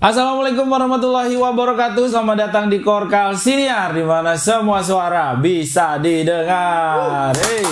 Assalamualaikum warahmatullahi wabarakatuh. Selamat datang di Korkal Siniar, di mana semua suara bisa didengar. Hey.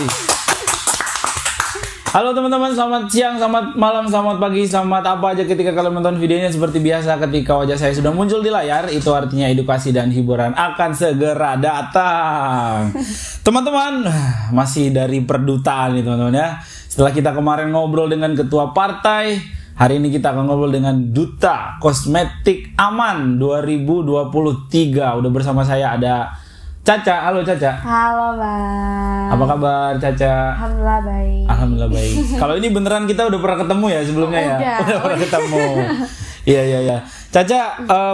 Halo teman-teman, selamat siang, selamat malam, selamat pagi, selamat apa aja ketika kalian menonton videonya. Seperti biasa, ketika wajah saya sudah muncul di layar, itu artinya edukasi dan hiburan akan segera datang. Teman-teman, masih dari perdutaan nih teman-teman ya. Setelah kita kemarin ngobrol dengan ketua partai, hari ini kita akan ngobrol dengan Duta Kosmetik Aman 2023. Udah bersama saya ada Caca. Halo Caca. Halo Bang. Apa kabar Caca? Alhamdulillah baik. Alhamdulillah baik. Kalau ini beneran kita udah pernah ketemu ya sebelumnya ya? Udah pernah ketemu. Iya. Caca,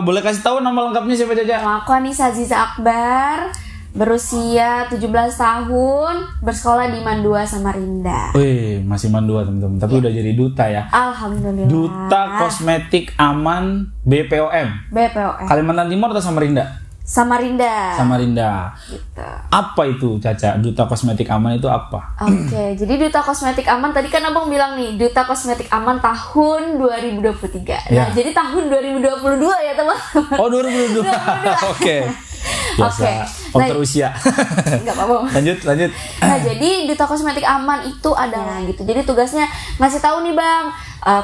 boleh kasih tahu nama lengkapnya siapa Caca? Aku Anissa Aziza Akbar, berusia 17 tahun, bersekolah di Mandua, Samarinda. Wih, masih Mandua teman-teman, tapi udah jadi duta ya? Alhamdulillah. Duta Kosmetik Aman BPOM. BPOM. Kalimantan Timur atau Samarinda? Samarinda. Gitu. Apa itu Caca? Duta Kosmetik Aman itu apa? Oke, jadi Duta Kosmetik Aman tadi kan Abang bilang nih, Duta Kosmetik Aman tahun 2023. Ya. Nah, jadi tahun 2022 ya teman-teman. Oh 2022. Oke. Biasa. Oke. Faktor usia. Enggak apa-apa. Lanjut. Nah, jadi Duta Kosmetik Aman itu adalah gitu. Jadi tugasnya ngasih tahu nih Bang,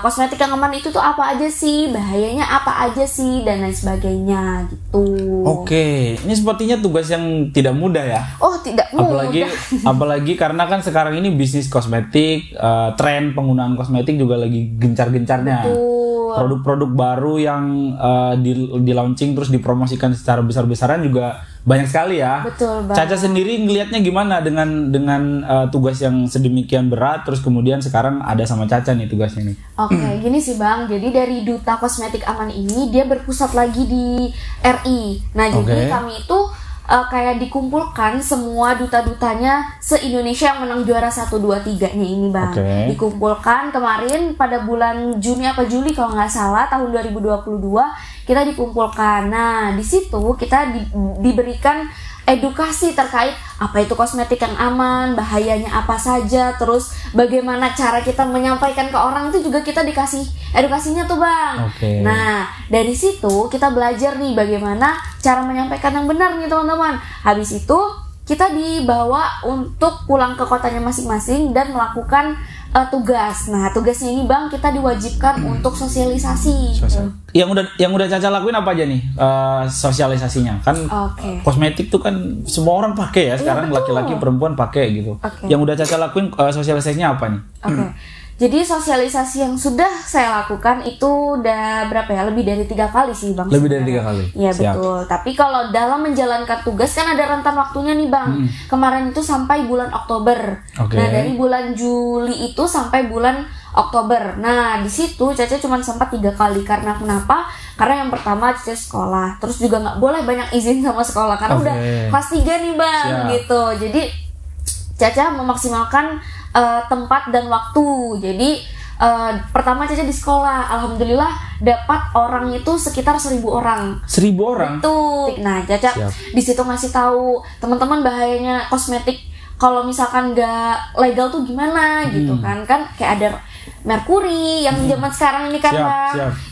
kosmetik yang aman itu tuh apa aja sih, bahayanya apa aja sih, dan lain sebagainya gitu. Oke, ini sepertinya tugas yang tidak mudah ya. Oh, tidak mudah. Apalagi karena kan sekarang ini bisnis kosmetik, tren penggunaan kosmetik juga lagi gencar-gencarnya. Betul. Produk-produk baru yang di launching terus dipromosikan secara besar-besaran juga banyak sekali ya. Betul, Bang. Caca sendiri ngelihatnya gimana dengan tugas yang sedemikian berat, terus kemudian sekarang ada sama Caca nih tugasnya nih. Oke, gini sih Bang. Jadi dari Duta Kosmetik Aman ini dia berpusat lagi di RI. Nah, jadi kami itu kayak dikumpulkan semua duta-dutanya se-Indonesia yang menang juara 1, 2, 3-nya ini Bang. Dikumpulkan kemarin pada bulan Juni apa Juli kalau nggak salah tahun 2022 kita dikumpulkan. Nah, di situ kita diberikan edukasi terkait apa itu kosmetik yang aman, bahayanya apa saja, terus bagaimana cara kita menyampaikan ke orang itu juga kita dikasih edukasinya tuh Bang. Nah, dari situ kita belajar nih bagaimana cara menyampaikan yang benar nih teman-teman. Habis itu kita dibawa untuk pulang ke kotanya masing-masing dan melakukan tugas. Nah, tugasnya ini Bang kita diwajibkan untuk sosialisasi. Yang udah Caca lakuin apa aja nih sosialisasinya? Kan kosmetik tuh kan semua orang pakai ya sekarang, laki-laki perempuan pakai gitu. Yang udah Caca lakuin sosialisasinya apa nih? Jadi sosialisasi yang sudah saya lakukan itu udah berapa ya? Lebih dari 3 kali sih Bang. Lebih dari 3 kali? Iya betul. Tapi kalau dalam menjalankan tugas kan ada rentan waktunya nih Bang. Kemarin itu sampai bulan Oktober. Nah dari bulan Juli itu sampai bulan Oktober. Nah di situ Caca cuma sempat 3 kali. Karena kenapa? Karena yang pertama Caca sekolah. Terus juga nggak boleh banyak izin sama sekolah. Karena udah kelas 3 nih Bang. Gitu. Jadi Caca memaksimalkan tempat dan waktu. Jadi pertama Caca di sekolah, alhamdulillah dapat orang itu sekitar 1.000 orang. 1.000 orang? Betul. Nah Caca di situ ngasih tahu teman-teman bahayanya kosmetik kalau misalkan nggak legal tuh gimana gitu kan kayak ada merkuri yang zaman sekarang ini kan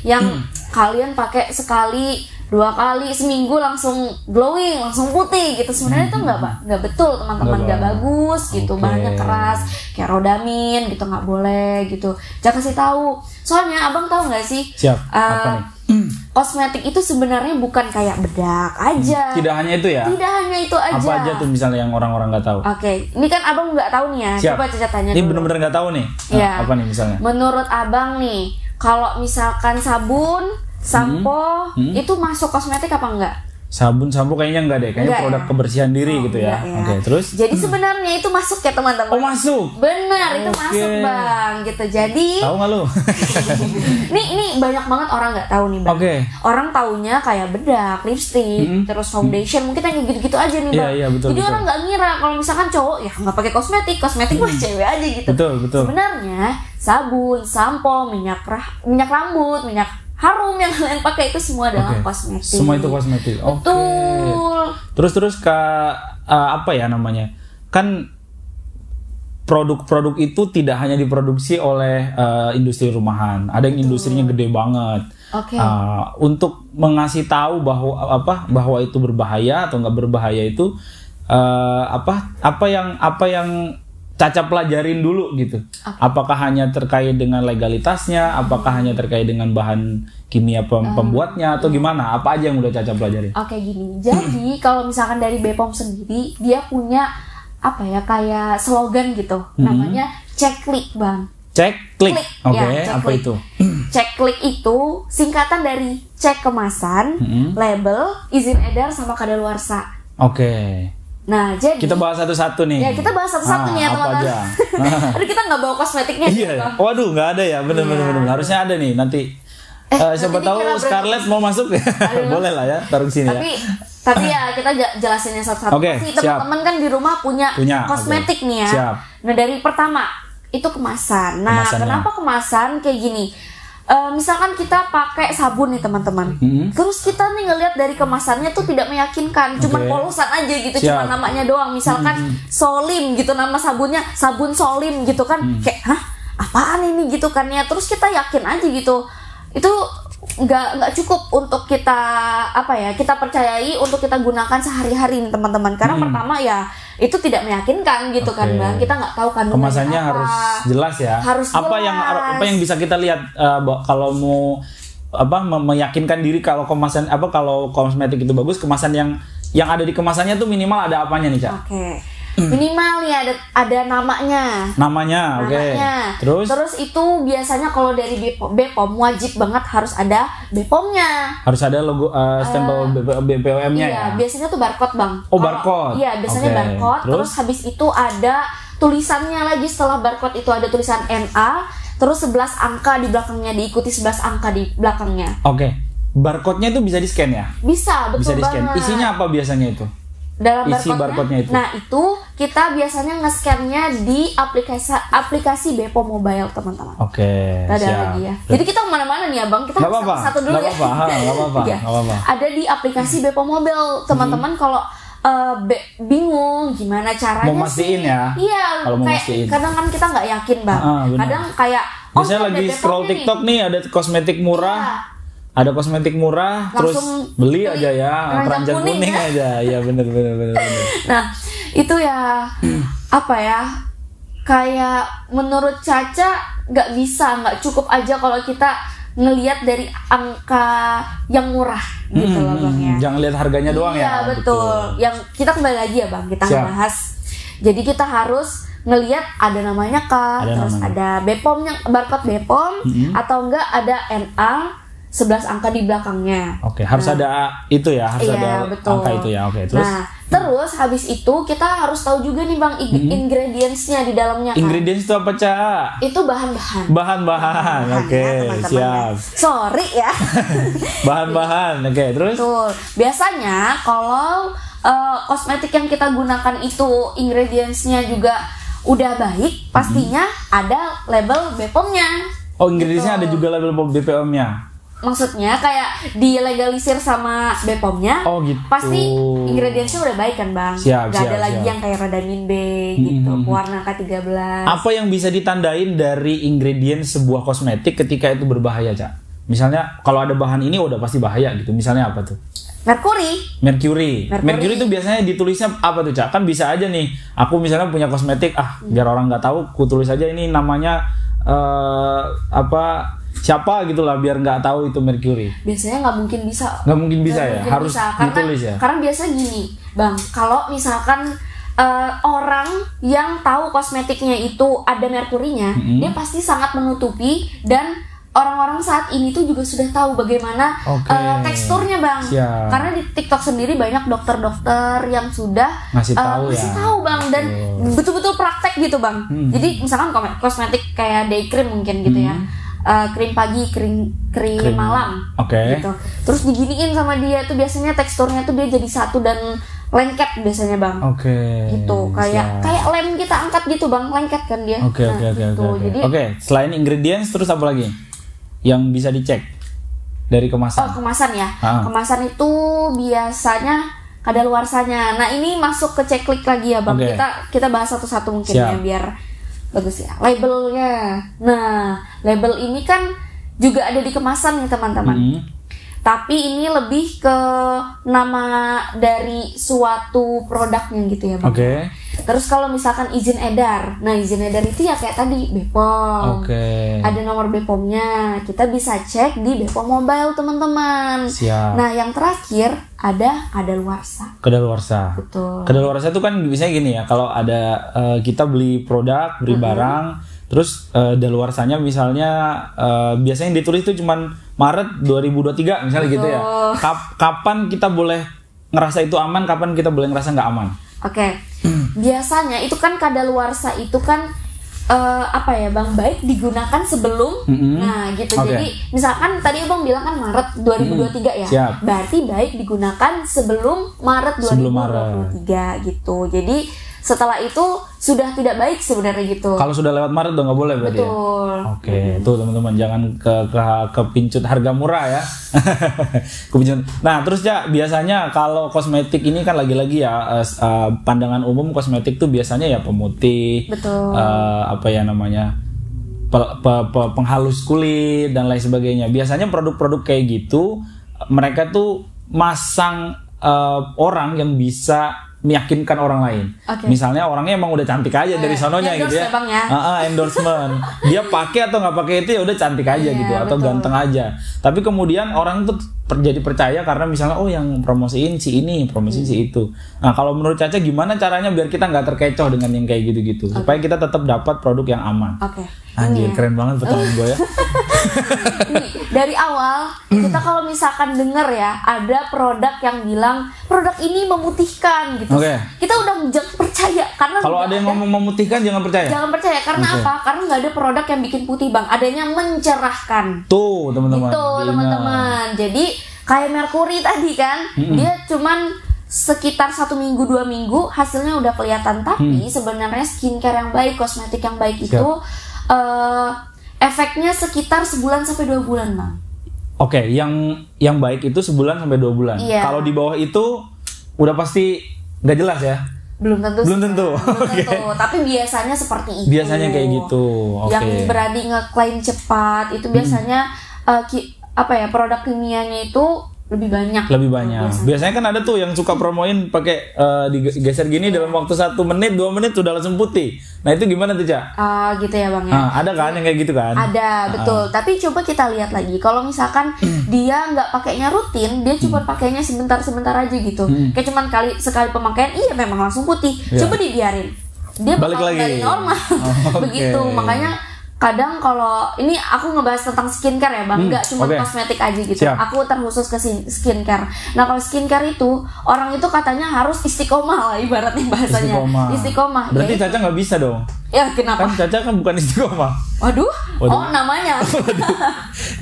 yang kalian pakai sekali 2 kali seminggu langsung glowing, langsung putih gitu. Sebenarnya itu nggak betul teman-teman, nggak bagus gitu. Bahannya keras kayak rodamin gitu, nggak boleh gitu. Jangan kasih tahu. Soalnya Abang tahu nggak sih? Apa nih? Kosmetik itu sebenarnya bukan kayak bedak aja. Tidak hanya itu ya? Tidak hanya itu aja. Apa aja tuh misalnya yang orang-orang nggak tahu? Ini kan Abang nggak tahu nih ya. Coba Caca tanya dulu. Ini bener-bener nggak tahu nih. Apa nih misalnya? Menurut Abang nih, kalau misalkan sabun, sampo itu masuk kosmetik apa enggak? Sabun, sampo kayaknya enggak deh. Kayaknya produk kebersihan diri gitu ya. Terus? Jadi sebenarnya itu masuk ya teman-teman. Oh masuk? Benar, itu masuk Bang gitu. Jadi tahu nggak lu? Ini banyak banget orang nggak tahu nih Bang. Orang taunya kayak bedak, lipstick, terus foundation, mungkin yang gitu-gitu aja nih Bang. Betul, jadi orang nggak ngira kalau misalkan cowok ya nggak pakai kosmetik buat cewek aja gitu. Betul. Sebenarnya sabun, sampo, minyak rambut, minyak harum yang kalian pakai itu semua adalah kosmetik. Semua itu kosmetik. Betul. Terus apa ya namanya? Kan produk-produk itu tidak hanya diproduksi oleh industri rumahan. Ada yang industrinya gede banget. Untuk mengasih tahu bahwa itu berbahaya atau nggak berbahaya itu apa yang Caca pelajarin dulu gitu. Apakah hanya terkait dengan legalitasnya, apakah hanya terkait dengan bahan kimia pembuatnya atau gimana? Apa aja yang udah Caca pelajarin? Gini. Jadi kalau misalkan dari BPOM sendiri, dia punya kayak slogan gitu. Namanya cek klik, Bang. Cek klik. Apa itu? Cek klik itu singkatan dari cek kemasan, label, izin edar sama kadaluarsa. Nah, jadi kita bahas satu-satu nih. Ya, kita bahas satu-satu nih ya, teman-teman. Aduh, kita nggak bawa kosmetiknya. Iya. Waduh, nggak ada ya. Bener. Harusnya ada nih nanti. Siapa tahu Scarlett mau masuk ya. Boleh lah ya, taruh sini ya. Tapi ya kita jelasinnya satu-satu. Pasti teman-teman kan di rumah punya kosmetik nih ya. Siap. Nah, dari pertama itu kemasan. Nah, kenapa kemasan kayak gini? Misalkan kita pakai sabun nih teman-teman, terus kita nih ngelihat dari kemasannya tuh tidak meyakinkan, cuman polosan aja gitu, cuma namanya doang. Misalkan Solim gitu nama sabunnya, sabun Solim gitu kan, kayak apaan ini gitu kan ya. Terus kita yakin aja gitu, itu nggak cukup untuk kita kita percayai untuk kita gunakan sehari-hari nih teman-teman. Karena pertama ya itu tidak meyakinkan gitu kan Bang. Kita nggak tahu kandungannya kemasannya apa. Harus jelas ya. Harus apa jelas. yang bisa kita lihat kalau mau meyakinkan diri kalau kalau kosmetik itu bagus, kemasan yang ada di kemasannya tuh minimal ada apanya nih, Cak? Minimal nih ada namanya. Terus itu biasanya kalau dari BPOM wajib banget harus ada BPOM-nya. Harus ada logo stempel BPOM-nya ya. Biasanya tuh barcode, Bang. Barcode. Iya, biasanya barcode. Terus habis itu ada tulisannya lagi, setelah barcode itu ada tulisan NA, terus 11 angka di belakangnya, diikuti 11 angka di belakangnya. Barcode-nya itu bisa di-scan ya? Bisa, betul banget. Isinya apa biasanya itu? Dalam barcode-nya itu. Nah, itu kita biasanya nge-scan-nya di aplikasi BPOM Mobile, teman-teman. Ada lagi ya. Jadi kita kemana-mana nih ya, Bang. Kita satu dulu ya. Nggak apa-apa. Ada di aplikasi BPOM Mobile, teman-teman. Kalau bingung gimana caranya mau mastiin ya? Iya, kayak kadang kan kita nggak yakin, Bang. Kadang kayak biasanya lagi scroll TikTok nih, ada kosmetik murah. Ada kosmetik murah, langsung terus beli aja ya, keranjang kuning aja, ya bener. Nah, itu ya kayak menurut Caca nggak cukup aja kalau kita ngelihat dari angka yang murah gitu loh Bang ya. Jangan lihat harganya doang ya. Iya betul. Yang kita kembali lagi ya Bang, kita bahas. Jadi kita harus ngelihat ada namanya terus ada BPOM-nya, barcode BPOM atau enggak ada NA 11 angka di belakangnya. Harus ada itu ya, harus ada angka itu ya. Terus. Nah, terus habis itu kita harus tahu juga nih Bang ingredients-nya di dalamnya. Ingredients itu apa, Ca? Itu bahan-bahan. Bahan-bahan. Siap. Sorry ya. Bahan-bahan. Terus? Betul. Biasanya kalau kosmetik yang kita gunakan itu ingredients-nya juga udah baik, pastinya ada label BPOM-nya. Ingredients-nya ada juga label BPOM-nya. Maksudnya kayak dilegalisir sama BPOM-nya, gitu. Pasti ingredientsnya udah baik kan Bang? Gak ada lagi yang kayak Radamin B gitu, pewarna K13. Apa yang bisa ditandain dari ingredients sebuah kosmetik ketika itu berbahaya, Cak? Misalnya kalau ada bahan ini udah pasti bahaya gitu, misalnya apa tuh? Mercury itu biasanya ditulisnya apa tuh, Cak? Kan bisa aja nih, aku misalnya punya kosmetik, biar orang nggak tahu, ku tulis aja ini namanya siapa gitulah, biar nggak tahu itu mercury. Biasanya nggak mungkin bisa ya, harus ditulis ya. Karena biasa gini Bang, kalau misalkan orang yang tahu kosmetiknya itu ada merkurinya, dia pasti sangat menutupi, dan orang-orang saat ini tuh juga sudah tahu bagaimana teksturnya Bang. Karena di TikTok sendiri banyak dokter-dokter yang sudah ngasih tahu Bang, dan betul-betul praktek gitu Bang. Jadi misalkan kosmetik kayak day cream mungkin gitu ya. Krim pagi, krim malam, gitu. Terus diginiin sama dia tuh biasanya teksturnya tuh dia jadi satu dan lengket biasanya Bang. Gitu, kayak lem kita angkat gitu Bang, lengket kan dia. Jadi selain ingredients terus apa lagi yang bisa dicek dari kemasan? Kemasan ya. Kemasan itu biasanya kadaluarsanya. Nah, ini masuk ke ceklik lagi ya Bang. Kita bahas satu-satu mungkin ya biar bagus ya. Labelnya. Nah, label ini kan juga ada di kemasan nih teman-teman. Tapi ini lebih ke nama dari suatu produknya gitu ya Bang. Oke. Terus kalau misalkan izin edar, nah izin edar itu ya kayak tadi BPOM. Ada nomor BPOM-nya, kita bisa cek di BPOM Mobile teman-teman. Siap. Nah yang terakhir ada kadaluarsa. Kadaluarsa. Betul. Kadaluarsa itu kan biasanya gini ya, kalau ada kita beli produk, beli barang, terus daluarsanya misalnya biasanya yang ditulis itu cuman Maret 2023 misalnya gitu ya. Kapan kita boleh ngerasa itu aman, kapan kita boleh ngerasa nggak aman? Oke. Biasanya itu kan kadaluarsa itu kan apa ya Bang, baik digunakan sebelum nah gitu. Jadi misalkan tadi Bang bilang kan Maret 2023 ya. Siap. Berarti baik digunakan sebelum Maret 2023 gitu. Jadi setelah itu sudah tidak baik sebenarnya gitu. Kalau sudah lewat Maret udah nggak boleh berarti. Betul. Ya? Oke, tuh teman-teman jangan kepincut harga murah ya. Kepincut. Nah terus ya biasanya kalau kosmetik ini kan lagi-lagi ya pandangan umum kosmetik tuh biasanya ya pemutih, apa ya namanya penghalus kulit dan lain sebagainya. Biasanya produk-produk kayak gitu mereka tuh masang orang yang bisa meyakinkan orang lain. Misalnya orangnya emang udah cantik aja dari sononya gitu ya. Endorsement. Dia pakai atau nggak pakai itu ya udah cantik aja gitu atau ganteng aja. Tapi kemudian orang tuh jadi percaya karena misalnya yang promosiin si ini, promosiin si itu. Nah kalau menurut Caca gimana caranya biar kita nggak terkecoh dengan yang kayak gitu-gitu supaya kita tetap dapat produk yang aman. Anjir keren banget pertanyaan gue ya. Dari awal kita kalau misalkan denger ya ada produk yang bilang produk ini memutihkan gitu, kita udah jangan percaya karena kalau ada yang ngomong memutihkan jangan percaya. Jangan percaya karena apa? Karena nggak ada produk yang bikin putih Bang, adanya mencerahkan. Tuh teman-teman. Itu teman-teman. Jadi kayak Mercury tadi kan, dia cuman sekitar 1 minggu 2 minggu hasilnya udah kelihatan, tapi sebenarnya skincare yang baik, kosmetik yang baik itu efeknya sekitar sebulan sampai 2 bulan Bang. Yang baik itu sebulan sampai 2 bulan. Kalau di bawah itu udah pasti nggak jelas ya. Belum tentu. Tapi biasanya seperti itu. Biasanya kayak gitu. Yang berani ngeklaim cepat itu biasanya produk kimianya itu lebih banyak. Biasanya kan ada tuh yang suka promoin pakai digeser gini dalam waktu 1 menit 2 menit sudah langsung putih. Nah itu gimana tuh Cak? Gitu ya Bang ya. Ada kan yang kayak gitu kan? Ada betul. Tapi coba kita lihat lagi. Kalau misalkan dia nggak pakainya rutin, dia cuma pakainya sebentar aja gitu. Kayak cuma sekali pemakaian, memang langsung putih. Coba dibiarin, dia bakal kembali normal. Begitu. Makanya kadang kalau ini aku ngebahas tentang skincare ya Bang, nggak cuma kosmetik aja gitu. Aku terkhusus ke skincare. Nah kalau skincare itu orang itu katanya harus istiqomah lah ibaratnya bahasanya. Istiqomah. Berarti Caca nggak bisa dong? Ya kenapa? Kan Caca kan bukan istiqomah. Waduh. Namanya.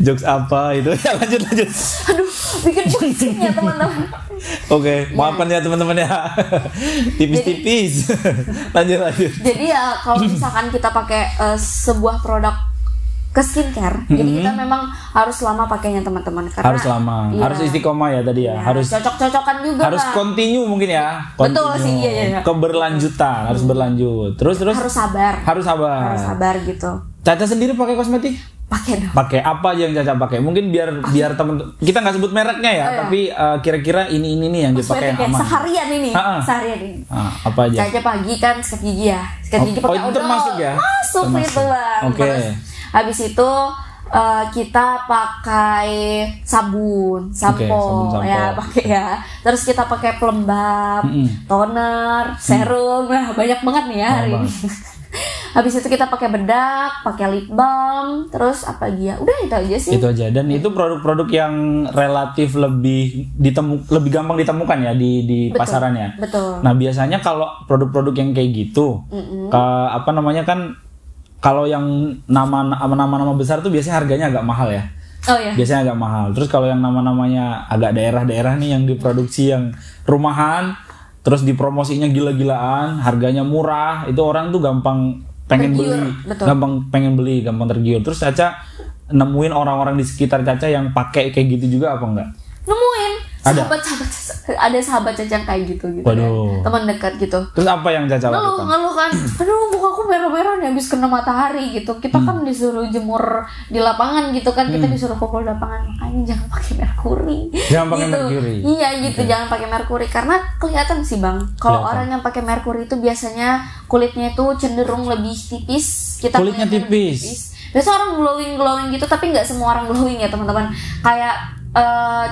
Jokes apa itu? Ya lanjut. Aduh, bikin pusing ya teman-teman. Maafkan ya teman-teman ya. Tipis-tipis. Lanjut. Jadi ya kalau misalkan kita pakai sebuah produk ke skincare, jadi kita memang harus lama pakainya teman-teman. Karena harus lama, harus istiqomah ya tadi ya. Harus cocok-cocokan juga. Harus continue mungkin ya. Betul sih, iya. Keberlanjutan, harus berlanjut. Terus harus sabar. Harus sabar gitu. Caca sendiri pakai kosmetik? Pakai dong. Pakai apa aja yang Caca pakai? Mungkin biar temen kita nggak sebut mereknya ya, tapi kira-kira ini nih yang dipakai yang aman. Seharian ini. Apa aja? Caca pagi kan sikat gigi ya. Sikat gigi pakai odol. Termasuk ya? Masuk itu Bang. Habis itu kita pakai sabun, sampo ya pakai ya. Terus kita pakai pelembab, toner, serum, banyak banget nih ya hari ini. Habis itu kita pakai bedak, pakai lip balm, terus apa lagi ya? Udah itu aja sih. Itu aja. Dan itu produk-produk yang relatif lebih gampang ditemukan ya di pasarannya. Betul. Nah biasanya kalau produk-produk yang kayak gitu, kan kalau yang nama-nama besar tuh biasanya harganya agak mahal ya. Biasanya agak mahal. Terus kalau yang nama-namanya agak daerah-daerah nih yang diproduksi yang rumahan, terus dipromosinya gila-gilaan, harganya murah, itu orang tuh gampang pengen beli, gampang tergiur. Terus Caca nemuin orang-orang di sekitar Caca yang pakai kayak gitu juga apa enggak? Nemuin. Ada sahabat Caca yang kayak gitu ya. Teman dekat gitu. Terus apa yang Caca lakukan? Ngeluh kan, aduh mukaku merah-merah nih habis kena matahari gitu. Kita kan disuruh jemur di lapangan gitu kan, kita disuruh pukul lapangan, makanya jangan pakai merkuri. Jangan pakai merkuri. Iya gitu, jangan pakai merkuri karena kelihatan sih Bang. Kalau orang yang pakai merkuri itu biasanya kulitnya itu cenderung lebih tipis. Kulitnya tipis. Biasa orang glowing gitu, tapi nggak semua orang glowing ya teman-teman. Kayak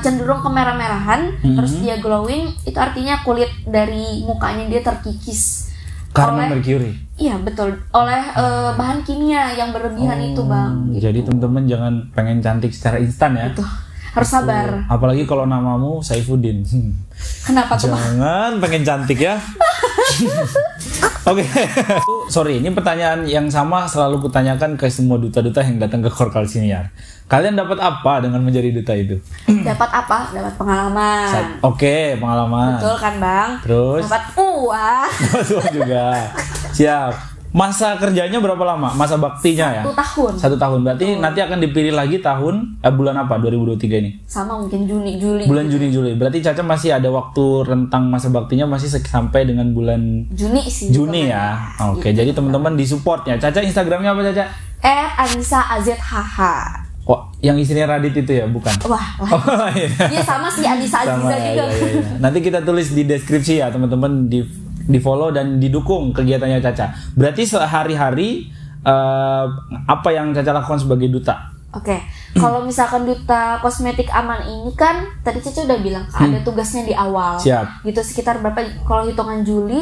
cenderung kemerah-merahan, terus dia glowing, itu artinya kulit dari mukanya dia terkikis karena merkuri. Iya betul, oleh bahan kimia yang berlebihan itu Bang. Gitu. Jadi teman-teman jangan pengen cantik secara instan ya. Gitu. Harus sabar. Apalagi kalau namamu Saifuddin. Kenapa tuh? Jangan pengen cantik ya. Oke. Sorry, ini pertanyaan yang sama selalu kutanyakan ke semua duta-duta yang datang ke Korkal Siniar. Kalian dapat apa dengan menjadi duta itu? Dapat apa? Dapat pengalaman. Oke, pengalaman. Betul kan Bang? Terus? Dapat uang. Dapat uang juga. Siap. Masa kerjanya berapa lama? Masa baktinya 1 tahun. 1 tahun. Berarti nanti akan dipilih lagi tahun bulan apa? 2023 ini? Sama mungkin Juli. Bulan Juni. Berarti Caca masih ada waktu rentang masa baktinya masih sampai dengan bulan Juni sih. Juni ya. Oke, jadi teman-teman disupport ya. Caca Instagramnya apa Caca? @anissa_azh. Oh, yang istrinya Radit itu ya, bukan? Wah. Iya sama sih Anissa Aziza juga. Iya. Nanti kita tulis di deskripsi ya teman-teman, di follow dan didukung kegiatannya Caca. Berarti sehari-hari apa yang Caca lakukan sebagai duta? Oke. Kalau misalkan duta kosmetik aman ini kan tadi Caca udah bilang ada tugasnya di awal. Siap. Gitu sekitar berapa? Kalau hitungan Juli,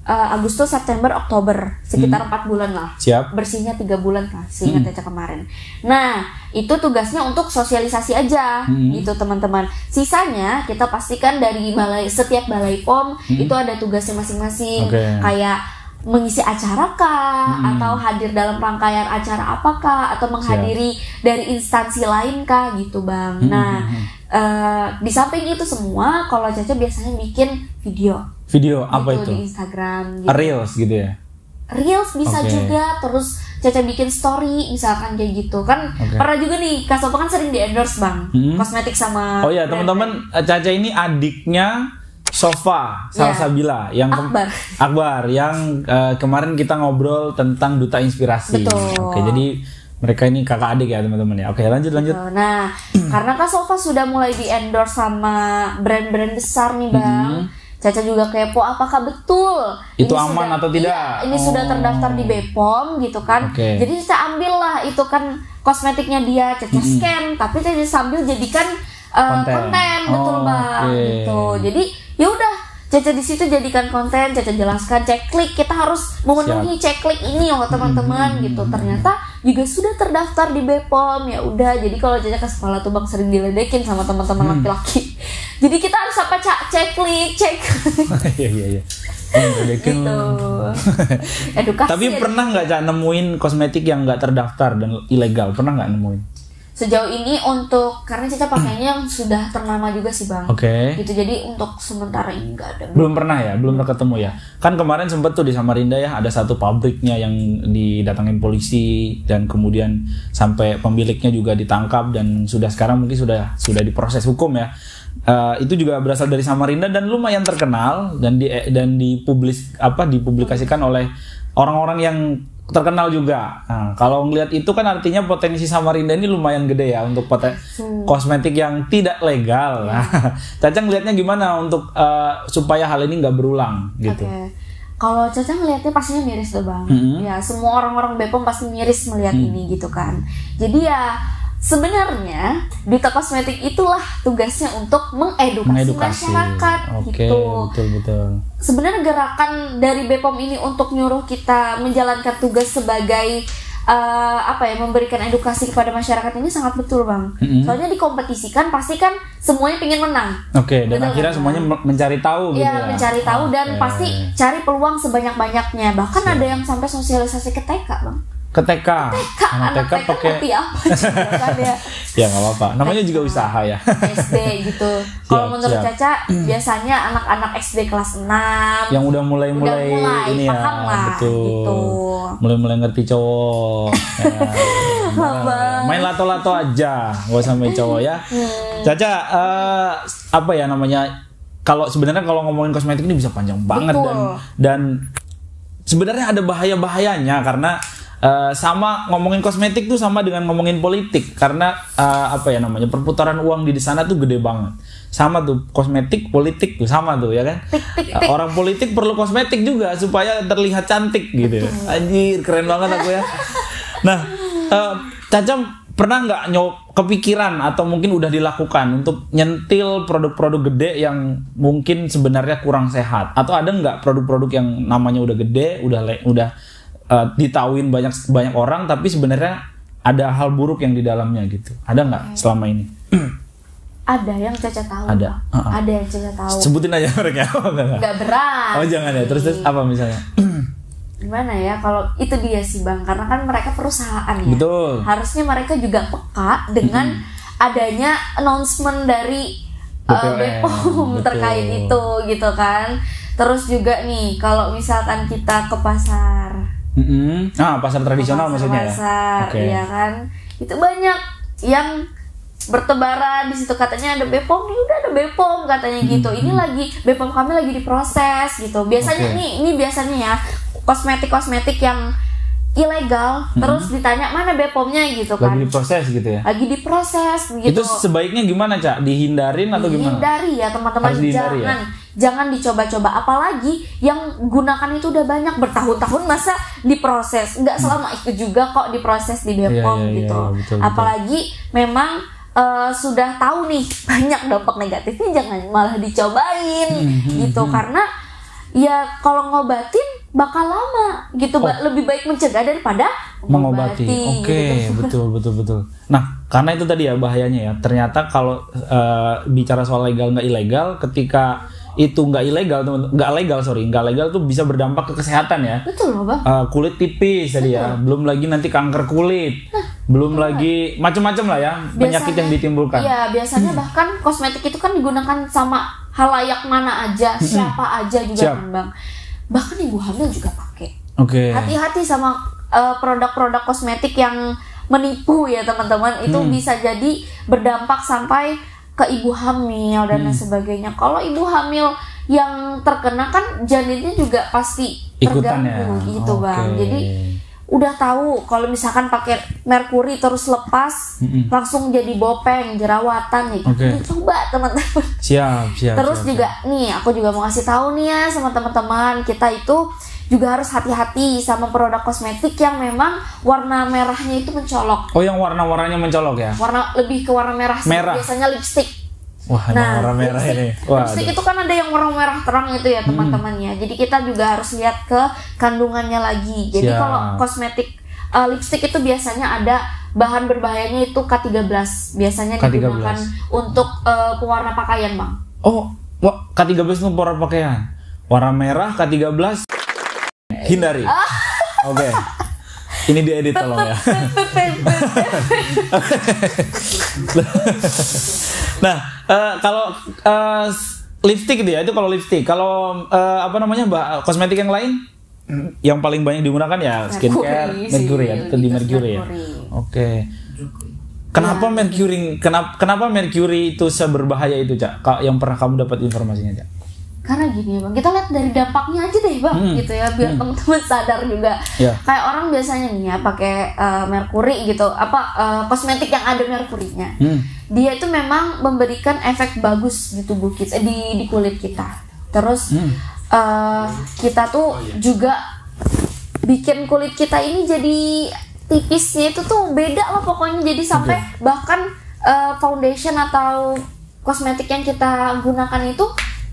Agustus, September, Oktober, sekitar 4 bulan lah. Siap. Bersihnya 3 bulan lah, seingat Caca kemarin. Nah, itu tugasnya untuk sosialisasi aja, gitu teman-teman. Sisanya kita pastikan dari setiap balai POM itu ada tugasnya masing-masing. Kayak mengisi acara kah, atau hadir dalam rangkaian acara apakah, atau menghadiri dari instansi lain kah, gitu Bang. Nah, di samping itu semua, kalau Caca biasanya bikin video apa itu? Di Instagram gitu. Reels gitu ya? Reels bisa juga, terus Caca bikin story misalkan kayak gitu kan. Pernah juga nih Kak Sopo kan sering di endorse Bang, kosmetik sama. Oh ya teman-teman, Caca ini adiknya Sofa Salsabila yang Akbar yang kemarin kita ngobrol tentang duta inspirasi. Betul. Oke, jadi mereka ini kakak adik ya teman-teman ya. Oke, lanjut. Nah, karena Kak Sofa sudah mulai di endorse sama brand-brand besar nih Bang. Caca juga kepo apakah betul itu ini aman atau tidak? Iya, ini sudah terdaftar di BPOM gitu kan. Jadi Caca ambil lah itu kan kosmetiknya dia, Caca scan, tapi Caca sambil jadikan konten betul Bang. Gitu. Jadi ya udah Caca di situ jadikan konten, Caca jelaskan checklist, kita harus memenuhi checklist ini loh teman-teman gitu. Ternyata juga sudah terdaftar di BPOM. Ya udah, jadi kalau Caca ke sekolah tuh Bang sering diledekin sama teman-teman laki-laki. Jadi kita harus apa checklist. Iya. Gitu. Edukasi. Tapi pernah nggak Caca nemuin kosmetik yang nggak terdaftar dan ilegal? Pernah nggak nemuin? Sejauh ini karena Caca pakainya yang sudah ternama juga sih Bang. Gitu, jadi untuk sementara ini nggak ada. Belum pernah ya, belum ketemu ya. Kan kemarin sempet tuh di Samarinda ya, ada satu pabriknya yang didatangin polisi dan kemudian sampai pemiliknya juga ditangkap dan sekarang mungkin sudah diproses hukum ya. Itu juga berasal dari Samarinda dan lumayan terkenal dan dipublikasikan oleh orang-orang yang terkenal juga. Nah, kalau ngelihat itu kan artinya potensi Samarinda ini lumayan gede ya untuk kosmetik yang tidak legal. Nah, Caca ngelihatnya gimana untuk supaya hal ini nggak berulang gitu? Kalau Caca ngelihatnya pastinya miris tuh Bang. Ya semua orang-orang BPOM pasti miris melihat ini gitu kan. Jadi ya sebenarnya duta kosmetik itulah tugasnya untuk mengedukasi masyarakat gitu. Betul. Sebenarnya gerakan dari BPOM ini untuk nyuruh kita menjalankan tugas sebagai memberikan edukasi kepada masyarakat ini sangat betul Bang. Soalnya dikompetisikan pasti kan semuanya pengen menang. Dan akhirnya semuanya mencari tahu gitu ya. Mencari tahu dan pasti cari peluang sebanyak-banyaknya. Bahkan ada yang sampai sosialisasi ke TK Bang. Ke TK. Anak TK pakai apa kan ya? Ya nggak apa-apa. Namanya juga usaha ya. SD gitu. Kalau menurut Caca biasanya anak-anak SD kelas 6 yang udah mulai ini paham ya. Lah, betul. Gitu. Mulai ngerti cowok. Main lato-lato aja, gak usah main cowok ya. Caca, apa ya namanya? Kalau sebenarnya kalau ngomongin kosmetik ini bisa panjang banget. Betul. dan sebenarnya ada bahayanya karena sama ngomongin kosmetik tuh sama dengan ngomongin politik karena apa ya namanya, perputaran uang di sana tuh gede banget. Sama tuh kosmetik politik tuh sama tuh ya kan. Orang politik perlu kosmetik juga supaya terlihat cantik gitu. Anjir, keren banget aku ya. Nah, Caca pernah nggak kepikiran atau mungkin udah dilakukan untuk nyentil produk-produk gede yang mungkin sebenarnya kurang sehat? Atau ada nggak produk-produk yang namanya udah gede, udah ditauin banyak orang, tapi sebenarnya ada hal buruk yang di dalamnya gitu? Ada nggak selama ini? Ada yang Caca tahu. Ada. Ada yang Caca tahu. Sebutin aja mereka. Nggak berat. Oh jangan ya. Terus apa misalnya? Gimana ya, kalau itu dia sih Bang, karena kan mereka perusahaan ya. Betul. Harusnya mereka juga peka dengan adanya announcement dari BPOM terkait itu gitu kan. Terus juga nih kalau misalkan kita ke pasar, pasar tradisional maksudnya pasar, ya. Iya kan, itu banyak yang bertebaran di situ katanya ada BPOM, udah ada BPOM katanya gitu. Ini lagi BPOM kami lagi diproses gitu. Biasanya ini biasanya ya kosmetik yang ilegal, terus ditanya mana BPOM-nya gitu kan. Lagi diproses gitu ya. Lagi diproses gitu. Itu sebaiknya gimana, Cak? Dihindarin atau gimana? Dihindari ya teman-teman, jangan dicoba-coba, apalagi yang gunakan itu udah banyak bertahun-tahun, masa diproses. Enggak selama itu juga kok diproses di BPOM gitu. Betul. Apalagi memang sudah tahu nih banyak dampak negatifnya, jangan malah dicobain gitu, karena ya kalau ngobatin bakal lama gitu. Lebih baik mencegah daripada mengobati. Oke, gitu. betul. Nah, karena itu tadi ya bahayanya ya. Ternyata kalau bicara soal legal nggak ilegal, ketika itu nggak legal tuh bisa berdampak ke kesehatan ya. Betul loh Bang. Kulit tipis tadi ya, belum lagi nanti kanker kulit, belum lagi macam-macam lah ya penyakit yang ditimbulkan. Iya, biasanya bahkan kosmetik itu kan digunakan sama halayak mana aja, siapa aja juga kan Bang. Bahkan ibu hamil juga pakai. Hati-hati sama produk-produk kosmetik yang menipu ya teman-teman. Itu bisa jadi berdampak sampai ke ibu hamil dan lain sebagainya. Kalau ibu hamil yang terkena kan janinnya juga pasti terganggu gitu Bang. Jadi udah tahu kalau misalkan pakai merkuri terus lepas langsung jadi bopeng, jerawatan ya. Coba teman-teman. Siap. Terus juga nih aku juga mau kasih tahu nih ya sama teman-teman, kita itu juga harus hati-hati sama produk kosmetik yang memang warna merahnya itu mencolok. Oh, yang warna-warnanya mencolok ya? Lebih ke warna merah. Biasanya lipstick. Wah, warna merah ini. Lipstick itu kan ada yang warna merah terang itu ya teman-teman ya. Jadi kita juga harus lihat ke kandungannya lagi. Jadi kalau kosmetik lipstick itu biasanya ada bahan berbahayanya itu K13. Biasanya digunakan untuk pewarna pakaian Bang. Oh, K13 itu pewarna pakaian. Warna merah K13 hindari. Oke. Ini diedit tolong ya. Nah, kalau lipstick itu kalau lipstick. Kalau apa namanya kosmetik yang lain yang paling banyak digunakan ya skincare, merkuri ya, di merkuri ya. Oke. Kenapa merkuri? Kenapa merkuri itu seberbahaya itu, Cak? Yang pernah kamu dapat informasinya, Cak? Karena gini ya Bang, kita lihat dari dampaknya aja deh Bang, gitu ya, biar teman-teman sadar juga. Kayak orang biasanya nih ya pakai merkuri gitu, kosmetik yang ada merkurinya. Dia itu memang memberikan efek bagus di tubuh kita, di kulit kita. Terus kita tuh juga bikin kulit kita ini jadi tipisnya itu tuh beda lah pokoknya. Jadi sampai bahkan foundation atau kosmetik yang kita gunakan itu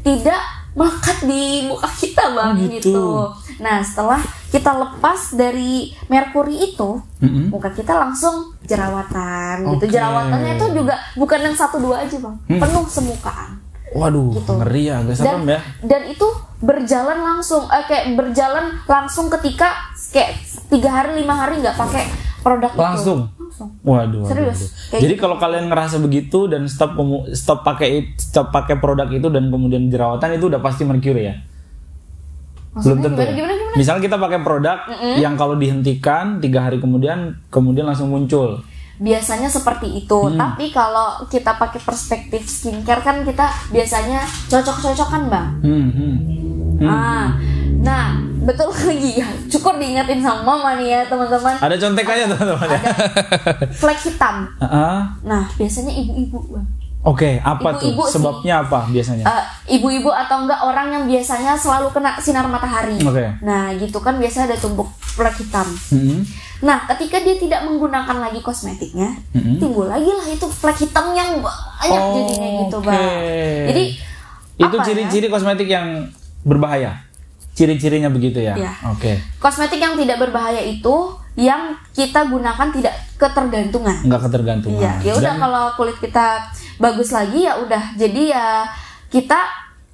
tidak melekat di muka kita Bang, gitu. Nah setelah kita lepas dari merkuri itu, muka kita langsung jerawatan gitu. Jerawatannya itu juga bukan yang 1-2 aja Bang, penuh semukaan. Waduh, gitu. Ngeri ya, agak serem ya. Dan itu berjalan langsung ketika kayak 3 hari 5 hari nggak pakai produk langsung. Waduh. Serius. Jadi kalau kalian ngerasa begitu dan stop pakai produk itu dan kemudian jerawatan, itu udah pasti merkuri ya. Belum tentu. Gimana? Misalnya kita pakai produk yang kalau dihentikan 3 hari kemudian langsung muncul. Biasanya seperti itu. Tapi kalau kita pakai perspektif skincare kan kita biasanya cocok-cocokan, Bang. Nah, betul lagi ya. Cukup diingetin sama Mama nih ya, teman-teman. Ada contekannya, teman-teman. Ada flek hitam. Nah, biasanya ibu-ibu, Bang. Oke, apa ibu-ibu tuh? Sebabnya apa biasanya? Ibu-ibu atau enggak orang yang biasanya selalu kena sinar matahari. Nah, gitu kan biasanya ada tumpuk flek hitam. Nah, ketika dia tidak menggunakan lagi kosmetiknya, timbul lagi lah itu flek hitam yang banyak jadinya gitu, Bang. Jadi itu ciri-ciri kosmetik yang berbahaya. Ciri-cirinya begitu ya. Kosmetik yang tidak berbahaya itu yang kita gunakan tidak ketergantungan. Enggak ketergantungan. Ya udah, kalau kulit kita bagus lagi ya udah. Jadi ya kita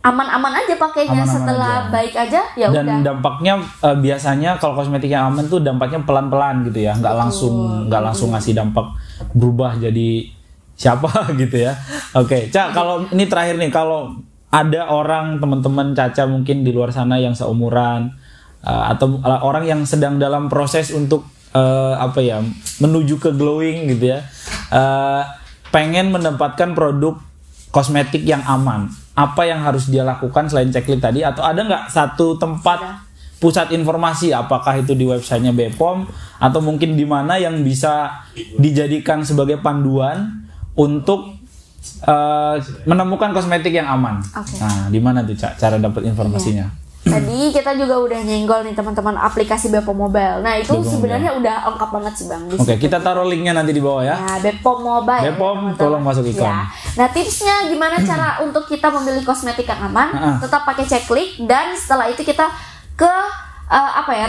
aman-aman aja pakainya, setelah baik aja ya udah. Dan dampaknya biasanya kalau kosmetik yang aman tuh dampaknya pelan-pelan gitu ya. Enggak langsung ngasih dampak berubah jadi siapa gitu ya. Oke, Ca, kalau ini terakhir nih, kalau ada orang teman-teman Caca mungkin di luar sana yang seumuran atau orang yang sedang dalam proses untuk menuju ke glowing gitu ya, pengen mendapatkan produk kosmetik yang aman, apa yang harus dia lakukan selain checklist tadi? Atau ada nggak satu tempat pusat informasi, apakah itu di websitenya BPOM atau mungkin di mana yang bisa dijadikan sebagai panduan untuk menemukan kosmetik yang aman? Nah, di mana tuh cara dapat informasinya? Tadi kita juga udah nyenggol nih teman-teman aplikasi BPOM Mobile. Nah, itu sebenarnya udah lengkap banget sih, Bang. Kita taruh linknya nanti di bawah ya. BPOM Mobile. BPOM, tolong masuk iklan. Nah, tipsnya gimana cara untuk kita memilih kosmetik yang aman? Tetap pakai checklist, dan setelah itu kita ke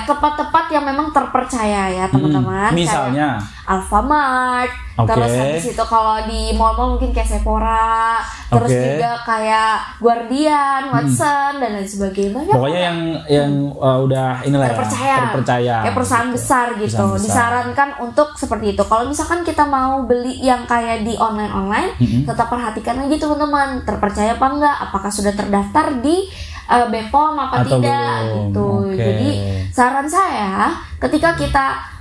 tempat-tempat yang memang terpercaya ya, teman-teman. Misalnya Alfamart, terus habis itu kalau di mall-mall mungkin kayak Sephora, terus juga kayak Guardian, Watson dan lain sebagainya. Pokoknya yang udah inilah terpercaya. Kayak perusahaan besar gitu. Disarankan untuk seperti itu. Kalau misalkan kita mau beli yang kayak di online, tetap perhatikan lagi teman-teman, terpercaya apa enggak, apakah sudah terdaftar di BPOM apa atau tidak belum, gitu. Jadi saran saya, ketika kita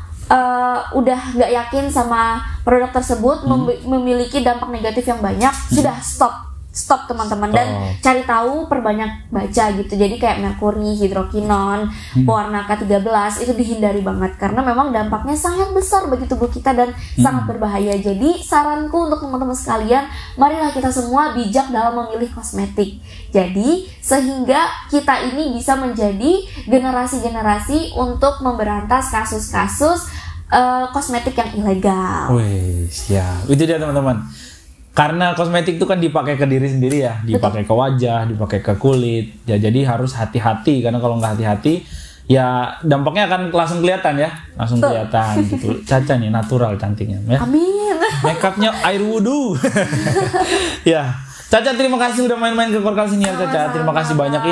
udah nggak yakin sama produk tersebut, memiliki dampak negatif yang banyak, sudah stop teman-teman, dan cari tahu, perbanyak baca gitu. Jadi kayak merkuri, hidrokinon, pewarna K13 itu dihindari banget karena memang dampaknya sangat besar bagi tubuh kita dan sangat berbahaya. Jadi saranku untuk teman-teman sekalian, marilah kita semua bijak dalam memilih kosmetik. Jadi sehingga kita ini bisa menjadi generasi-generasi untuk memberantas kasus-kasus kosmetik yang ilegal. Itu dia teman-teman. Karena kosmetik itu kan dipakai ke diri sendiri ya, dipakai ke wajah, dipakai ke kulit. Ya, jadi harus hati-hati, karena kalau nggak hati-hati, ya dampaknya akan langsung kelihatan ya, kelihatan gitu. Caca nih natural cantiknya. Ya. Amin. Makeupnya air wudhu. Ya. Caca, terima kasih udah main-main ke Korkal sini ya, Caca. Terima kasih banyak.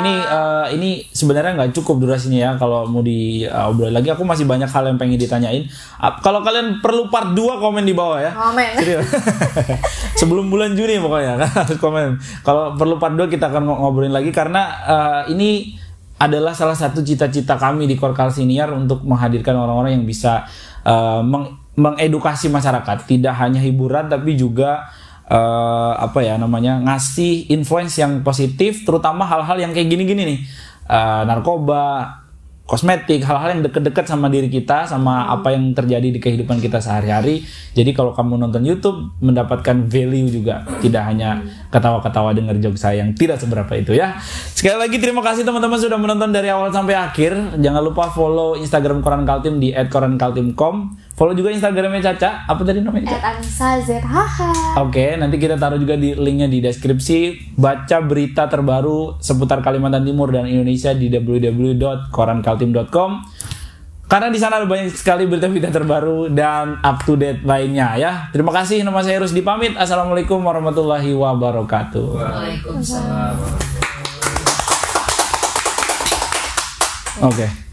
Ini sebenarnya nggak cukup durasinya ya. Kalau mau diobrol lagi, aku masih banyak hal yang pengen ditanyain. Kalau kalian perlu part 2, komen di bawah ya. Komen. Sebelum bulan Juni pokoknya harus komen. Kalau perlu part 2 kita akan ngobrolin lagi, karena ini adalah salah satu cita-cita kami di Korkal Siniar untuk menghadirkan orang-orang yang bisa mengedukasi masyarakat. Tidak hanya hiburan, tapi juga ngasih influence yang positif, terutama hal-hal yang kayak gini-gini nih, narkoba, kosmetik, hal-hal yang deket-deket sama diri kita, sama apa yang terjadi di kehidupan kita sehari-hari. Jadi kalau kamu nonton YouTube, mendapatkan value juga, tidak hanya ketawa-ketawa denger jokes saya yang tidak seberapa itu ya. Sekali lagi terima kasih teman-teman sudah menonton dari awal sampai akhir. Jangan lupa follow Instagram Koran Kaltim di @korankaltim.com. Follow juga Instagramnya Caca. Apa tadi namanya? @AnissaZHH. Oke, nanti kita taruh juga di linknya di deskripsi. Baca berita terbaru seputar Kalimantan Timur dan Indonesia di www.korankaltim.com. Karena di sana ada banyak sekali berita-berita terbaru dan up to date lainnya ya. Terima kasih, nama saya Rusdi pamit. Assalamualaikum warahmatullahi wabarakatuh. Waalaikumsalam. Oke.